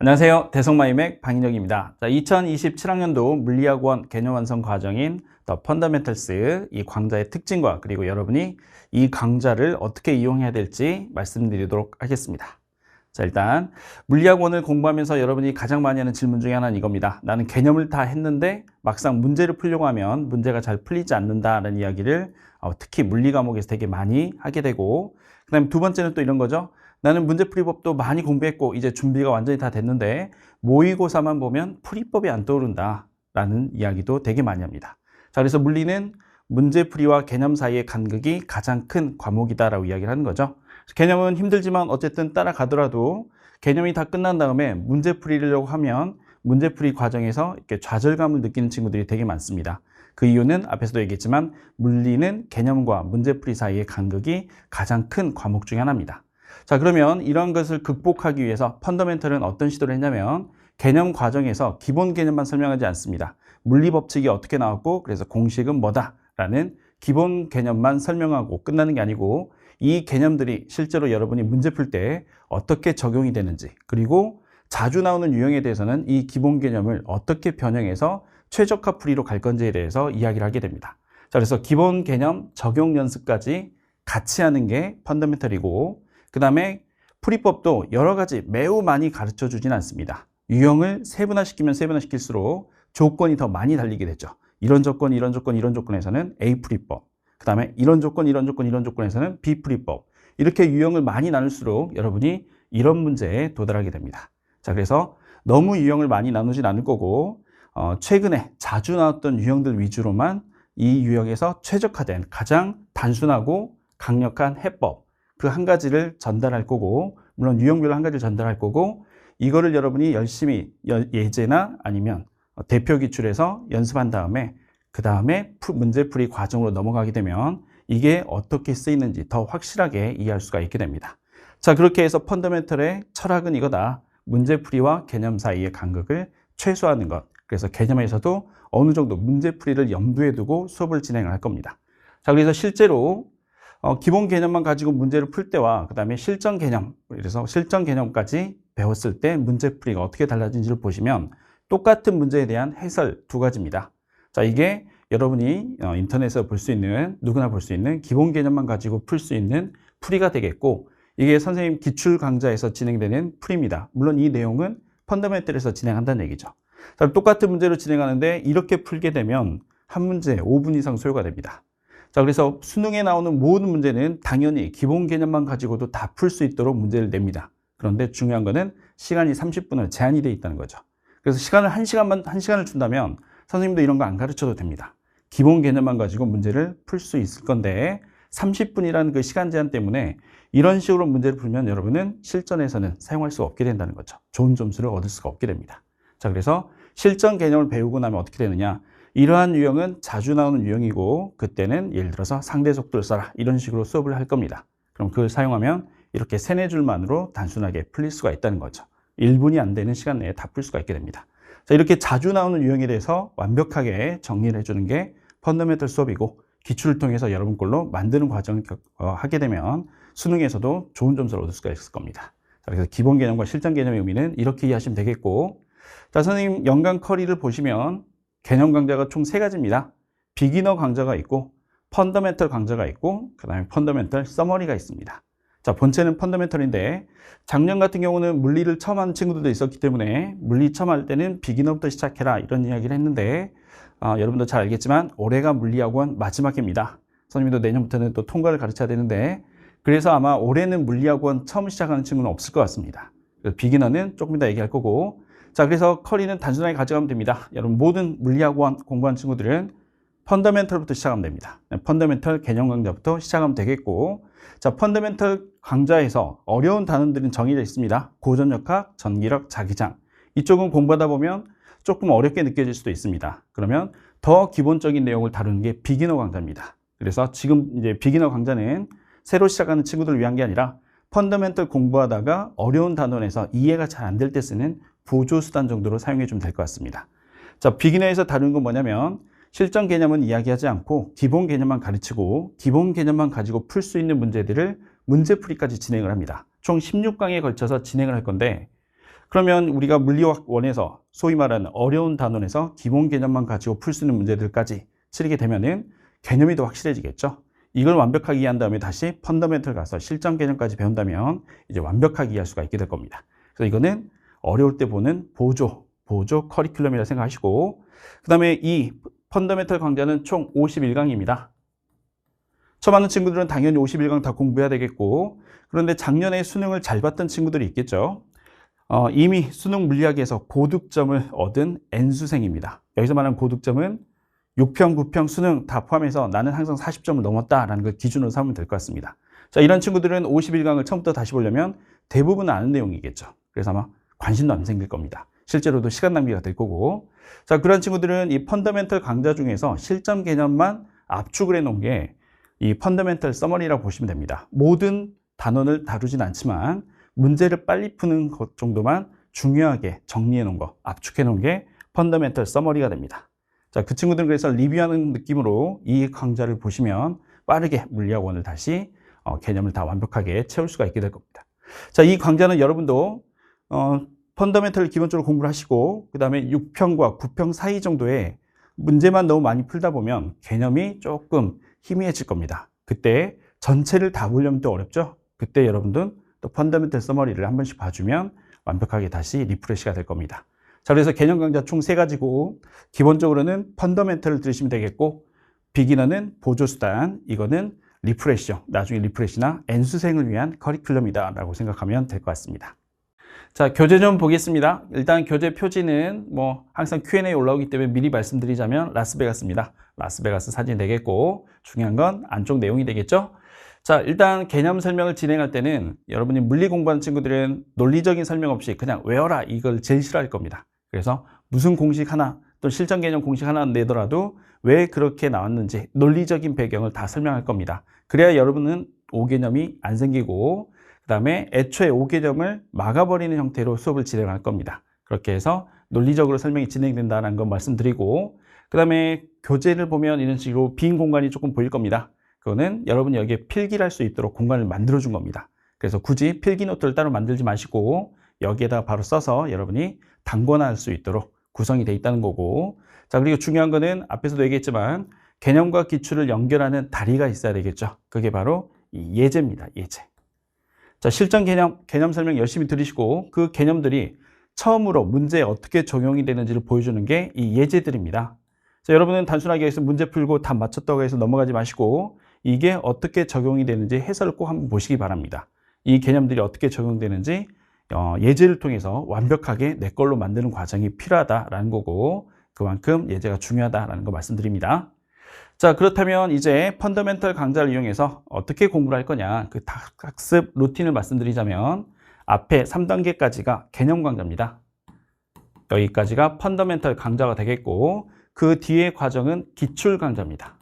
안녕하세요. 대성마이맥 방인혁입니다. 2027학년도 물리학원 개념 완성 과정인 The Fundamentals 이 강좌의 특징과 그리고 여러분이 이 강좌를 어떻게 이용해야 될지 말씀드리도록 하겠습니다. 자, 일단 물리학원을 공부하면서 여러분이 가장 많이 하는 질문 중에 하나는 이겁니다. 나는 개념을 다 했는데 막상 문제를 풀려고 하면 문제가 잘 풀리지 않는다라는 이야기를 특히 물리 과목에서 되게 많이 하게 되고, 그 다음에 두 번째는 또 이런 거죠. 나는 문제풀이법도 많이 공부했고 이제 준비가 완전히 다 됐는데 모의고사만 보면 풀이법이 안 떠오른다 라는 이야기도 되게 많이 합니다. 자, 그래서 물리는 문제풀이와 개념 사이의 간극이 가장 큰 과목이다 라고 이야기를 하는 거죠. 개념은 힘들지만 어쨌든 따라가더라도 개념이 다 끝난 다음에 문제풀이려고 하면 문제풀이 과정에서 이렇게 좌절감을 느끼는 친구들이 되게 많습니다. 그 이유는 앞에서도 얘기했지만 물리는 개념과 문제풀이 사이의 간극이 가장 큰 과목 중에 하나입니다. 자, 그러면 이런 것을 극복하기 위해서 펀더멘털은 어떤 시도를 했냐면 개념 과정에서 기본 개념만 설명하지 않습니다. 물리 법칙이 어떻게 나왔고 그래서 공식은 뭐다 라는 기본 개념만 설명하고 끝나는 게 아니고 이 개념들이 실제로 여러분이 문제 풀 때 어떻게 적용이 되는지, 그리고 자주 나오는 유형에 대해서는 이 기본 개념을 어떻게 변형해서 최적화 풀이로 갈 건지에 대해서 이야기를 하게 됩니다. 자, 그래서 기본 개념 적용 연습까지 같이 하는 게 펀더멘털이고, 그 다음에 풀이법도 여러 가지 매우 많이 가르쳐 주진 않습니다. 유형을 세분화시키면 세분화시킬수록 조건이 더 많이 달리게 되죠. 이런 조건, 이런 조건, 이런 조건에서는 A 풀이법, 그 다음에 이런 조건, 이런 조건, 이런 조건에서는 B 풀이법, 이렇게 유형을 많이 나눌수록 여러분이 이런 문제에 도달하게 됩니다. 자, 그래서 너무 유형을 많이 나누진 않을 거고 최근에 자주 나왔던 유형들 위주로만 이 유형에서 최적화된 가장 단순하고 강력한 해법 그 한 가지를 전달할 거고, 물론 유형별로 한 가지를 전달할 거고, 이거를 여러분이 열심히 예제나 아니면 대표 기출에서 연습한 다음에 그 다음에 문제풀이 과정으로 넘어가게 되면 이게 어떻게 쓰이는지 더 확실하게 이해할 수가 있게 됩니다. 자, 그렇게 해서 펀더멘털의 철학은 이거다. 문제풀이와 개념 사이의 간극을 최소화하는 것. 그래서 개념에서도 어느 정도 문제풀이를 염두에 두고 수업을 진행할 겁니다. 자, 그래서 실제로 기본 개념만 가지고 문제를 풀 때와 그 다음에 실전 개념, 그래서 실전 개념까지 배웠을 때 문제풀이가 어떻게 달라진지를 보시면 똑같은 문제에 대한 해설 두 가지입니다. 자, 이게 여러분이 인터넷에서 볼 수 있는, 누구나 볼 수 있는 기본 개념만 가지고 풀 수 있는 풀이가 되겠고, 이게 선생님 기출 강좌에서 진행되는 풀이입니다. 물론 이 내용은 펀더멘털에서 진행한다는 얘기죠. 자, 똑같은 문제로 진행하는데 이렇게 풀게 되면 한 문제 5분 이상 소요가 됩니다. 자, 그래서 수능에 나오는 모든 문제는 당연히 기본 개념만 가지고도 다 풀 수 있도록 문제를 냅니다. 그런데 중요한 거는 시간이 30분을 제한이 되어 있다는 거죠. 그래서 시간을 1시간을 준다면 선생님도 이런 거 안 가르쳐도 됩니다. 기본 개념만 가지고 문제를 풀 수 있을 건데 30분이라는 그 시간 제한 때문에 이런 식으로 문제를 풀면 여러분은 실전에서는 사용할 수가 없게 된다는 거죠. 좋은 점수를 얻을 수가 없게 됩니다. 자, 그래서 실전 개념을 배우고 나면 어떻게 되느냐? 이러한 유형은 자주 나오는 유형이고 그때는 예를 들어서 상대 속도를 써라 이런 식으로 수업을 할 겁니다. 그럼 그걸 사용하면 이렇게 3-4줄만으로 단순하게 풀릴 수가 있다는 거죠. 1분이 안 되는 시간 내에 다 풀 수가 있게 됩니다. 자, 이렇게 자주 나오는 유형에 대해서 완벽하게 정리를 해주는 게 펀더멘털 수업이고, 기출을 통해서 여러분 걸로 만드는 과정을 하게 되면 수능에서도 좋은 점수를 얻을 수가 있을 겁니다. 자, 그래서 기본 개념과 실전 개념의 의미는 이렇게 이해하시면 되겠고, 자, 선생님 연간 커리를 보시면 개념 강좌가 총 3가지입니다. 비기너 강좌가 있고, 펀더멘털 강좌가 있고, 그 다음에 펀더멘털 서머리가 있습니다. 자, 본체는 펀더멘털인데 작년 같은 경우는 물리를 처음 하는 친구들도 있었기 때문에 물리 처음 할 때는 비기너부터 시작해라 이런 이야기를 했는데 여러분도 잘 알겠지만 올해가 물리학원 마지막 해입니다. 선생님도 내년부터는 또 통과를 가르쳐야 되는데, 그래서 아마 올해는 물리학원 처음 시작하는 친구는 없을 것 같습니다. 그래서 비기너는 조금 이따 얘기할 거고, 자, 그래서 커리는 단순하게 가져가면 됩니다. 여러분 모든 물리학원 공부하는 친구들은 펀더멘털부터 시작하면 됩니다. 펀더멘털 개념 강좌부터 시작하면 되겠고, 자, 펀더멘털 강좌에서 어려운 단원들은 정해져 있습니다. 고전역학, 전기력, 자기장. 이쪽은 공부하다 보면 조금 어렵게 느껴질 수도 있습니다. 그러면 더 기본적인 내용을 다루는 게 비기너 강좌입니다. 그래서 지금 이제 비기너 강좌는 새로 시작하는 친구들을 위한 게 아니라 펀더멘털 공부하다가 어려운 단원에서 이해가 잘 안 될 때 쓰는 보조 수단 정도로 사용해 주면 될 것 같습니다. 자, 비기너에서 다루는 건 뭐냐면 실전 개념은 이야기하지 않고 기본 개념만 가르치고 기본 개념만 가지고 풀 수 있는 문제들을 문제풀이까지 진행을 합니다. 총 16강에 걸쳐서 진행을 할 건데 그러면 우리가 물리학 1에서 소위 말하는 어려운 단원에서 기본 개념만 가지고 풀 수 있는 문제들까지 치르게 되면은 개념이 더 확실해지겠죠. 이걸 완벽하게 이해한 다음에 다시 펀더멘털 가서 실전 개념까지 배운다면 이제 완벽하게 이해할 수가 있게 될 겁니다. 그래서 이거는 어려울 때 보는 보조 커리큘럼이라 생각하시고, 그 다음에 이 펀더멘털 강좌는 총 51강입니다. 처음 하는 친구들은 당연히 51강 다 공부해야 되겠고, 그런데 작년에 수능을 잘 봤던 친구들이 있겠죠. 이미 수능 물리학에서 고득점을 얻은 N수생입니다. 여기서 말하는 고득점은 6평, 9평 수능 다 포함해서 나는 항상 40점을 넘었다라는 걸 기준으로 삼으면 될 것 같습니다. 자, 이런 친구들은 51강을 처음부터 다시 보려면 대부분 아는 내용이겠죠. 그래서 아마 관심도 안 생길 겁니다. 실제로도 시간 낭비가 될 거고. 자, 그런 친구들은 이 펀더멘털 강좌 중에서 실전 개념만 압축을 해놓은 게 이 펀더멘털 서머리라고 보시면 됩니다. 모든 단원을 다루진 않지만 문제를 빨리 푸는 것 정도만 중요하게 정리해 놓은 거, 압축해 놓은 게 펀더멘털 서머리가 됩니다. 자, 그 친구들은 그래서 리뷰하는 느낌으로 이 강좌를 보시면 빠르게 물리학원을 다시 개념을 다 완벽하게 채울 수가 있게 될 겁니다. 자, 이 강좌는 여러분도 펀더멘털을 기본적으로 공부를 하시고 그 다음에 6평과 9평 사이 정도의 문제만 너무 많이 풀다 보면 개념이 조금 희미해질 겁니다. 그때 전체를 다 보려면 또 어렵죠? 그때 여러분들은 또 펀더멘털 서머리를 한 번씩 봐주면 완벽하게 다시 리프레시가 될 겁니다. 자, 그래서 개념 강좌 총 3가지고 기본적으로는 펀더멘털을 들으시면 되겠고, 비기너는 보조수단, 이거는 리프레시죠. 나중에 리프레시나 N수생을 위한 커리큘럼이다 라고 생각하면 될 것 같습니다. 자, 교재 좀 보겠습니다. 일단 교재 표지는 뭐 항상 Q&A 올라오기 때문에 미리 말씀드리자면 라스베가스입니다. 라스베가스 사진이 되겠고, 중요한 건 안쪽 내용이 되겠죠. 자, 일단 개념 설명을 진행할 때는 여러분이 물리 공부하는 친구들은 논리적인 설명 없이 그냥 외워라, 이걸 제일 싫어할 겁니다. 그래서 무슨 공식 하나 또 실전 개념 공식 하나 내더라도 왜 그렇게 나왔는지 논리적인 배경을 다 설명할 겁니다. 그래야 여러분은 오개념이 안 생기고 그 다음에 애초에 오개념을 막아버리는 형태로 수업을 진행할 겁니다. 그렇게 해서 논리적으로 설명이 진행된다는 건 말씀드리고, 그 다음에 교재를 보면 이런 식으로 빈 공간이 조금 보일 겁니다. 그거는 여러분이 여기에 필기를 할 수 있도록 공간을 만들어 준 겁니다. 그래서 굳이 필기 노트를 따로 만들지 마시고 여기에다 바로 써서 여러분이 단권화할 수 있도록 구성이 되어 있다는 거고, 자, 그리고 중요한 거는 앞에서도 얘기했지만 개념과 기출을 연결하는 다리가 있어야 되겠죠. 그게 바로 이 예제입니다. 예제. 자, 실전 개념 설명 열심히 들으시고 그 개념들이 처음으로 문제에 어떻게 적용이 되는지를 보여주는 게 이 예제들입니다. 자, 여러분은 단순하게 해서 문제 풀고 답 맞췄다고 해서 넘어가지 마시고 이게 어떻게 적용이 되는지 해설을 꼭 한번 보시기 바랍니다. 이 개념들이 어떻게 적용되는지 예제를 통해서 완벽하게 내 걸로 만드는 과정이 필요하다라는 거고, 그만큼 예제가 중요하다라는 거 말씀드립니다. 자, 그렇다면 이제 펀더멘털 강좌를 이용해서 어떻게 공부를 할 거냐, 그 학습 루틴을 말씀드리자면 앞에 3단계까지가 개념 강좌입니다. 여기까지가 펀더멘털 강좌가 되겠고, 그 뒤의 과정은 기출 강좌입니다.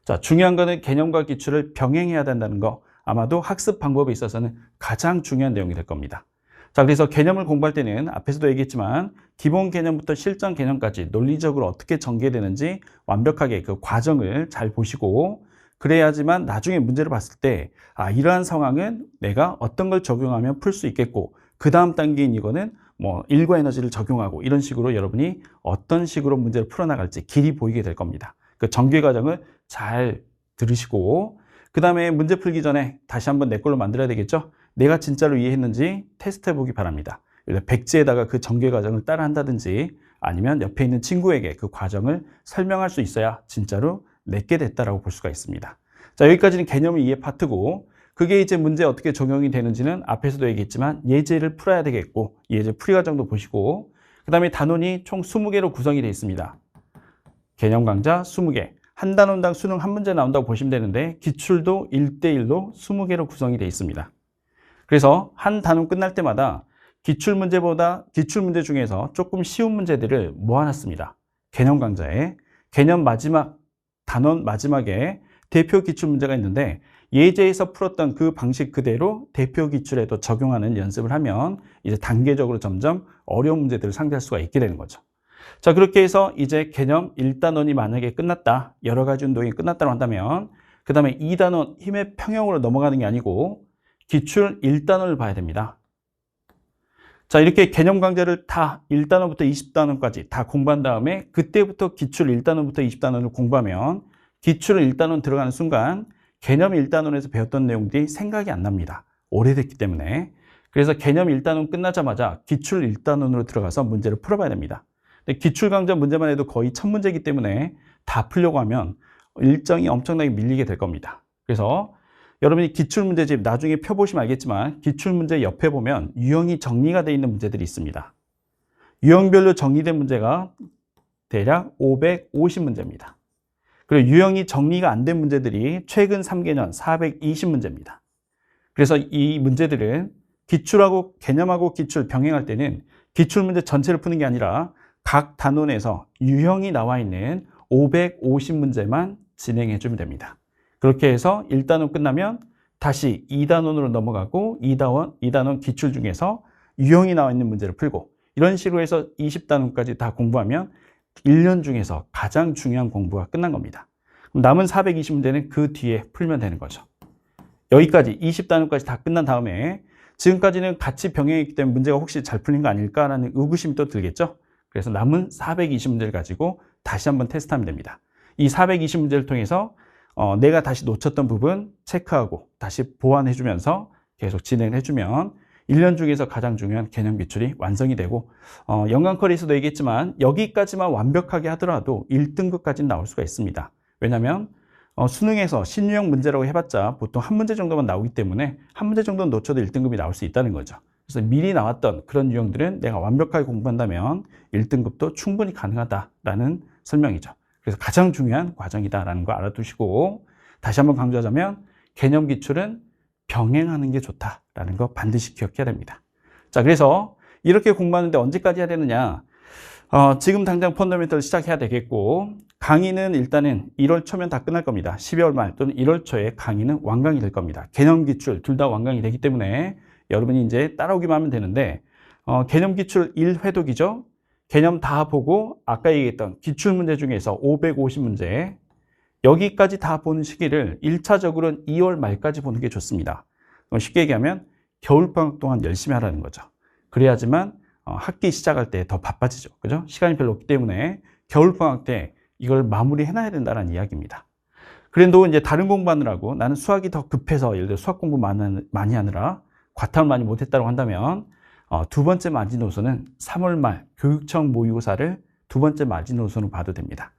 자, 중요한 거는 개념과 기출을 병행해야 된다는 거, 아마도 학습 방법에 있어서는 가장 중요한 내용이 될 겁니다. 자, 그래서 개념을 공부할 때는 앞에서도 얘기했지만 기본 개념부터 실전 개념까지 논리적으로 어떻게 전개되는지 완벽하게 그 과정을 잘 보시고, 그래야지만 나중에 문제를 봤을 때 이러한 상황은 내가 어떤 걸 적용하면 풀 수 있겠고, 그 다음 단계인 이거는 뭐 일과 에너지를 적용하고, 이런 식으로 여러분이 어떤 식으로 문제를 풀어나갈지 길이 보이게 될 겁니다. 그 전개 과정을 잘 들으시고, 그 다음에 문제 풀기 전에 다시 한번 내 걸로 만들어야 되겠죠. 내가 진짜로 이해했는지 테스트 해보기 바랍니다. 백지에다가 그 전개 과정을 따라 한다든지 아니면 옆에 있는 친구에게 그 과정을 설명할 수 있어야 진짜로 내게 됐다라고 볼 수가 있습니다. 자, 여기까지는 개념 이해 파트고, 그게 이제 문제에 어떻게 적용이 되는지는 앞에서도 얘기했지만 예제를 풀어야 되겠고, 예제 풀이 과정도 보시고, 그 다음에 단원이 총 20개로 구성이 되어 있습니다. 개념 강좌 20개. 한 단원당 수능 한 문제 나온다고 보시면 되는데 기출도 1대1로 20개로 구성이 되어 있습니다. 그래서 한 단원 끝날 때마다 기출 문제 중에서 조금 쉬운 문제들을 모아놨습니다. 개념 강좌에 개념 마지막 단원 마지막에 대표 기출 문제가 있는데 예제에서 풀었던 그 방식 그대로 대표 기출에도 적용하는 연습을 하면 이제 단계적으로 점점 어려운 문제들을 상대할 수가 있게 되는 거죠. 자, 그렇게 해서 이제 개념 1단원이 만약에 끝났다, 여러 가지 운동이 끝났다고 한다면 그 다음에 2단원 힘의 평형으로 넘어가는 게 아니고 기출 1단원을 봐야 됩니다. 자, 이렇게 개념 강좌를 다 1단원부터 20단원까지 다 공부한 다음에 그때부터 기출 1단원부터 20단원을 공부하면 기출 1단원 들어가는 순간 개념 1단원에서 배웠던 내용들이 생각이 안 납니다. 오래됐기 때문에. 그래서 개념 1단원 끝나자마자 기출 1단원으로 들어가서 문제를 풀어봐야 됩니다. 근데 기출 강좌 문제만 해도 거의 1000문제이기 때문에 다 풀려고 하면 일정이 엄청나게 밀리게 될 겁니다. 그래서 여러분이 기출문제집 나중에 펴보시면 알겠지만 기출문제 옆에 보면 유형이 정리가 되어 있는 문제들이 있습니다. 유형별로 정리된 문제가 대략 550문제입니다. 그리고 유형이 정리가 안 된 문제들이 최근 3개년 420문제입니다. 그래서 이 문제들은 기출하고 개념하고 기출 병행할 때는 기출문제 전체를 푸는 게 아니라 각 단원에서 유형이 나와 있는 550문제만 진행해 주면 됩니다. 그렇게 해서 1단원 끝나면 다시 2단원으로 넘어가고 2단원 기출 중에서 유형이 나와 있는 문제를 풀고 이런 식으로 해서 20단원까지 다 공부하면 1년 중에서 가장 중요한 공부가 끝난 겁니다. 그럼 남은 420문제는 그 뒤에 풀면 되는 거죠. 여기까지 20단원까지 다 끝난 다음에 지금까지는 같이 병행했기 때문에 문제가 혹시 잘 풀린 거 아닐까라는 의구심이 또 들겠죠. 그래서 남은 420문제를 가지고 다시 한번 테스트하면 됩니다. 이 420문제를 통해서 내가 다시 놓쳤던 부분 체크하고 다시 보완해주면서 계속 진행을 해주면 1년 중에서 가장 중요한 개념 기출이 완성이 되고 연강컬에서도 얘기했지만 여기까지만 완벽하게 하더라도 1등급까지는 나올 수가 있습니다. 왜냐하면 수능에서 신유형 문제라고 해봤자 보통 한 문제 정도만 나오기 때문에 한 문제 정도는 놓쳐도 1등급이 나올 수 있다는 거죠. 그래서 미리 나왔던 그런 유형들은 내가 완벽하게 공부한다면 1등급도 충분히 가능하다라는 설명이죠. 그래서 가장 중요한 과정이다라는 거 알아두시고 다시 한번 강조하자면 개념 기출은 병행하는 게 좋다라는 거 반드시 기억해야 됩니다. 자, 그래서 이렇게 공부하는데 언제까지 해야 되느냐? 지금 당장 펀더멘털 시작해야 되겠고 강의는 일단은 1월 초면 다 끝날 겁니다. 12월 말 또는 1월 초에 강의는 완강이 될 겁니다. 개념 기출 둘 다 완강이 되기 때문에 여러분이 이제 따라오기만 하면 되는데 개념 기출 1회독이죠. 개념 다 보고 아까 얘기했던 기출문제 중에서 550문제 여기까지 다 보는 시기를 1차적으로는 2월 말까지 보는 게 좋습니다. 쉽게 얘기하면 겨울방학 동안 열심히 하라는 거죠. 그래야지만 학기 시작할 때 더 바빠지죠. 그죠? 시간이 별로 없기 때문에 겨울방학 때 이걸 마무리해놔야 된다는 이야기입니다. 그래도 이제 다른 공부하느라고 나는 수학이 더 급해서 예를 들어 수학 공부 많이 하느라 과탐을 많이 못했다고 한다면 두 번째 마지노선은 3월 말 교육청 모의고사를 두 번째 마지노선으로 봐도 됩니다.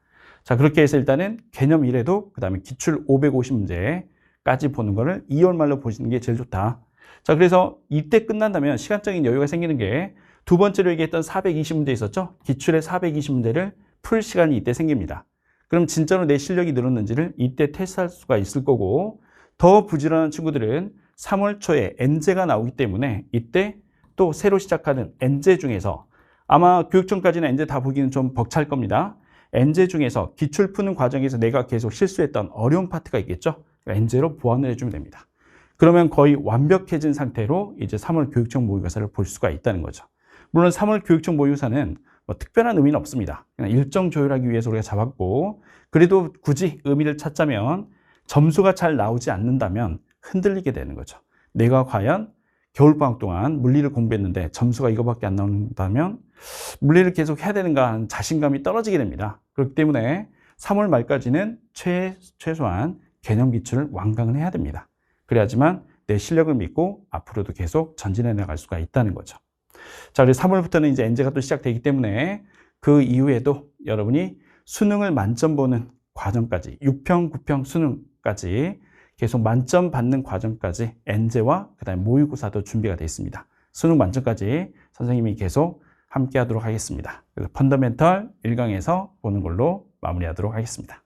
자, 그렇게 해서 일단은 개념 1회독, 그 다음에 기출 550문제까지 보는 거를 2월 말로 보시는 게 제일 좋다. 자, 그래서 이때 끝난다면 시간적인 여유가 생기는 게 두 번째로 얘기했던 420문제 있었죠? 기출의 420문제를 풀 시간이 이때 생깁니다. 그럼 진짜로 내 실력이 늘었는지를 이때 테스트할 수가 있을 거고 더 부지런한 친구들은 3월 초에 N제가 나오기 때문에 이때 또 새로 시작하는 N제 중에서 아마 교육청까지는 N제 다 보기는 좀 벅찰 겁니다. N제 중에서 기출 푸는 과정에서 내가 계속 실수했던 어려운 파트가 있겠죠? N제로 보완을 해주면 됩니다. 그러면 거의 완벽해진 상태로 이제 3월 교육청 모의고사를 볼 수가 있다는 거죠. 물론 3월 교육청 모의고사는 뭐 특별한 의미는 없습니다. 그냥 일정 조율하기 위해서 우리가 잡았고 그래도 굳이 의미를 찾자면 점수가 잘 나오지 않는다면 흔들리게 되는 거죠. 내가 과연 겨울방학 동안 물리를 공부했는데 점수가 이거밖에 안 나온다면 물리를 계속 해야 되는가 하는 자신감이 떨어지게 됩니다. 그렇기 때문에 3월 말까지는 최소한 개념 기출을 완강을 해야 됩니다. 그래야지만 내 실력을 믿고 앞으로도 계속 전진해 나갈 수가 있다는 거죠. 자, 그래서 3월부터는 이제 N제가 또 시작되기 때문에 그 이후에도 여러분이 수능을 만점 보는 과정까지 6평, 9평 수능까지 계속 만점 받는 과정까지 N제와 그다음에 모의고사도 준비가 되어 있습니다. 수능 만점까지 선생님이 계속 함께 하도록 하겠습니다. 그래서 펀더멘털 1강에서 보는 걸로 마무리하도록 하겠습니다.